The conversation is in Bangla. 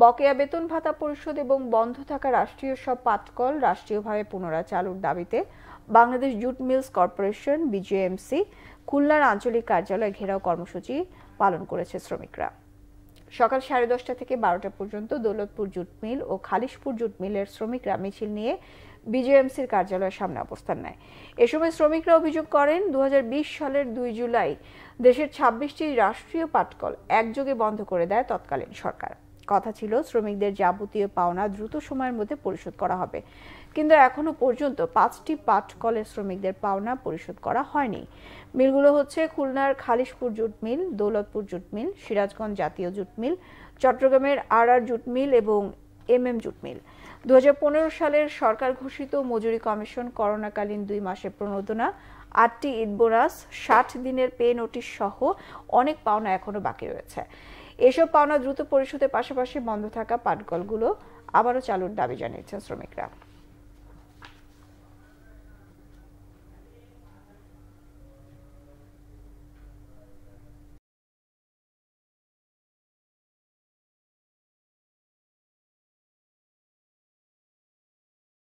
বকেয়া বেতন ভাতা পরিশোধ এবং বন্ধ থাকা রাষ্ট্রীয় সব পাটকল রাষ্ট্রীয়ভাবে পুনরায় চালুর দাবিতে Bangladesh jute mills corporation BJMC খুলনার আঞ্চলিক কার্যালয় ঘেরাও কর্মসূচি পালন করেছে শ্রমিকরা। সকাল 10:30 থেকে 12টা পর্যন্ত দৌলতপুর জুট মিল ও খালিশপুর জুট মিলের শ্রমিকরা মিছিল নিয়ে বিজেএমসির কার্যালয়ের সামনে অবস্থান নেয়। এ সময় শ্রমিকরা অভিযোগ করেন 2020 সালের 2 জুলাই দেশের 26টি রাষ্ট্রীয় পাটকল একযোগে বন্ধ করে দেয় তৎকালীন সরকার। কথা ছিল শ্রমিকদের যাবতীয় পাওনা দ্রুত সময়ের মধ্যে পরিশোধ করা হবে, কিন্তু এখনো পর্যন্ত 5টি পাটকলের শ্রমিকদের পাওনা পরিশোধ করা হয়নি। মিলগুলো হচ্ছে খুলনার Khalishpur jute mill, Daulatpur jute mill, Sirajganj জাতীয় জুট মিল, চট্টগ্রামের আর জুট মিল এবং এমএম জুট মিল। 2015 সালের সরকার ঘোষিত মজুরি কমিশন, করোনাকালীন 2 মাসের প্রণোদনা, 8টি ঈদ বোনাস, 60 দিনের পে নোটিশ সহ অনেক পাওনা এখনো বাকি রয়েছে। এসব পাওনা দ্রুত পরিশোধের পাশাপাশি বন্ধ থাকা পাটকলগুলো আবারও চালুর দাবি জানিয়েছেন শ্রমিকরা।